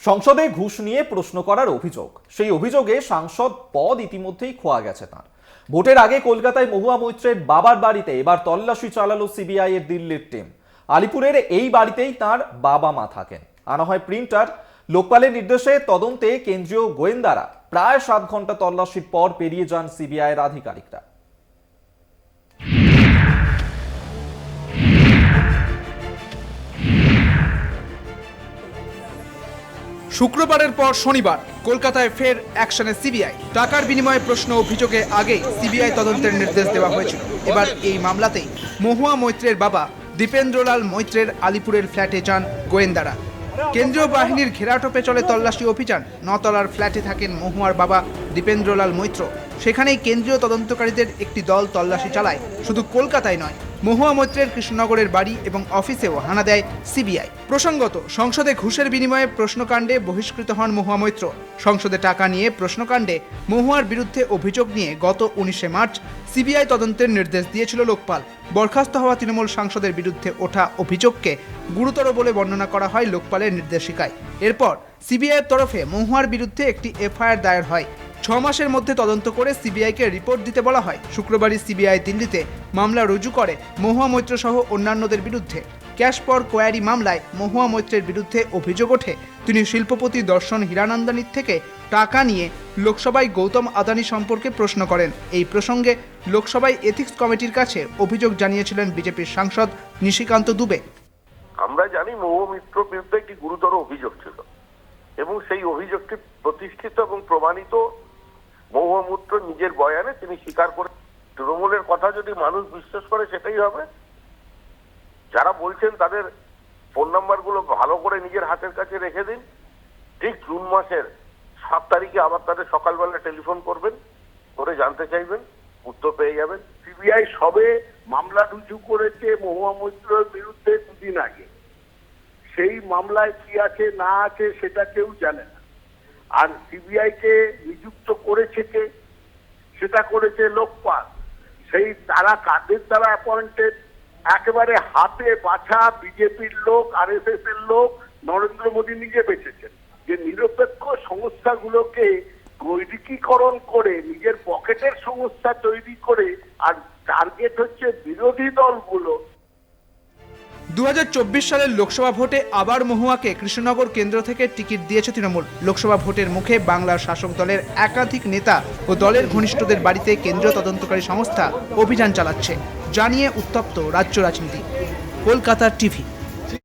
সংসদে ঘুষ নিয়ে প্রশ্ন করার অভিযোগ, সেই অভিযোগে সাংসদ পদ ইতিমধ্যেই খোয়া গেছে তাঁর। ভোটের আগে কলকাতায় মহুয়া মৈত্রের বাবার বাড়িতে এবার তল্লাশি চালালো সিবিআই এর দিল্লির টিম। আলিপুরের এই বাড়িতেই তাঁর বাবা মা থাকেন। আনা হয় প্রিন্টার। লোকপালের নির্দেশে তদন্তে কেন্দ্রীয় গোয়েন্দারা প্রায় 7 ঘন্টা তল্লাশির পর পেরিয়ে যান সিবিআই এর আধিকারিকরা। শুক্রবারের পর শনিবার কলকাতায় ফের অ্যাকশনে সিবিআই। টাকার বিনিময়ে প্রশ্ন অভিযোগে আগেই সিবিআই তদন্তের নির্দেশ দেওয়া হয়েছিল। এবার এই মামলাতেই মহুয়া মৈত্রের বাবা দীপেন্দ্রলাল মৈত্রের আলিপুরের ফ্ল্যাটে যান গোয়েন্দারা। কেন্দ্রীয় বাহিনীর ঘেরাটোপে চলে তল্লাশি অভিযান। 9 তলার ফ্ল্যাটে থাকেন মহুয়ার বাবা দীপেন্দ্রলাল মৈত্র। সেখানেই কেন্দ্রীয় তদন্তকারীদের একটি দল তল্লাশি চালায়। শুধু কলকাতায় নয়, মহুয়া মৈত্রের কৃষ্ণনগরের বাড়ি এবং অফিসেও হানা দেয় সিবিআই। প্রসঙ্গত, সংসদে ঘুষের বিনিময়ে প্রশ্নকাণ্ডে বহিষ্কৃত হন মহুয়া মৈত্র। সংসদে টাকা নিয়ে প্রশ্নকাণ্ডে মহুয়ার বিরুদ্ধে অভিযোগ নিয়ে গত 19শে মার্চ সিবিআই তদন্তের নির্দেশ দিয়েছিল লোকপাল। বরখাস্ত হওয়া তৃণমূল সাংসদের বিরুদ্ধে ওঠা অভিযোগকে গুরুতর বলে বর্ণনা করা হয় লোকপালের নির্দেশিকায়। এরপর সিবিআইয়ের তরফে মহুয়ার বিরুদ্ধে একটি এফআইআর দায়ের হয়। 6 মাসের মধ্যে তদন্ত করে সিবিআইকে রিপোর্ট দিতে বলা হয়। শুক্রবারই সিবিআই দিল্লিতে মামলা রুজু করে মহুয়া মৈত্র সহ অন্যান্যদের বিরুদ্ধে। ক্যাশ ফর কোয়ারি মামলায় মহুয়া মৈত্রের বিরুদ্ধে অভিযোগ ওঠে তিনি শিল্পপতি দর্শন হীরানন্দানীর থেকে টাকা নিয়ে লোকসভায় গৌতম আদানি সম্পর্কে প্রশ্ন করেন। এই প্রসঙ্গে লোকসভায় এথিক্স কমিটির কাছে অভিযোগ জানিয়েছিলেন বিজেপির সাংসদ নিশিকান্ত দুবে। আমরা জানি মহুয়া মৈত্রের বিরুদ্ধে একটি গুরুতর অভিযোগ ছিল এবং সেই অভিযোগটি প্রতিষ্ঠিত এবং প্রমাণিত। মহুয়া মৈত্র নিজের বয়ানে তিনি স্বীকার করে। তৃণমূলের কথা যদি মানুষ বিশ্বাস করে সেটাই হবে। যারা বলছেন তাদের ফোন নাম্বারগুলো ভালো করে নিজের হাতের কাছে রেখে দিন। ঠিক জুন মাসের 7 তারিখে আবার তাদের সকালবেলা টেলিফোন করবেন, করে জানতে চাইবেন, উত্তর পেয়ে যাবেন। সিবিআই সবে মামলা রুজু করেছে মহুয়া মৈত্রের বিরুদ্ধে 2 দিন আগে। সেই মামলায় কি আছে না আছে সেটা কেউ জানে না। আর সিবিআই কে নিযুক্ত করেছে কে? সেটা করেছে লোকপাল। সেই তারা কাদের দ্বারা অ্যাপয়েন্টেড? একেবারে হাতে বাছা বিজেপির লোক, আরএসএস এর লোক, নরেন্দ্র মোদী নিজে বেঁচেছেন। যে নিরপেক্ষ সংস্থাগুলোকে গৈরিকীকরণ করে নিজের পকেটের সংস্থা তৈরি করে, আর টার্গেট হচ্ছে বিরোধী দলগুলো। 2024 সালের লোকসভা ভোটে আবার মহুয়াকে কৃষ্ণনগর কেন্দ্র থেকে টিকিট দিয়েছে তৃণমূল। লোকসভা ভোটের মুখে বাংলার শাসক দলের একাধিক নেতা ও দলের ঘনিষ্ঠদের বাড়িতে কেন্দ্রীয় তদন্তকারী সংস্থা অভিযান চালাচ্ছে, জানিয়ে উত্তপ্ত রাজ্য রাজনীতি। কলকাতা টিভি।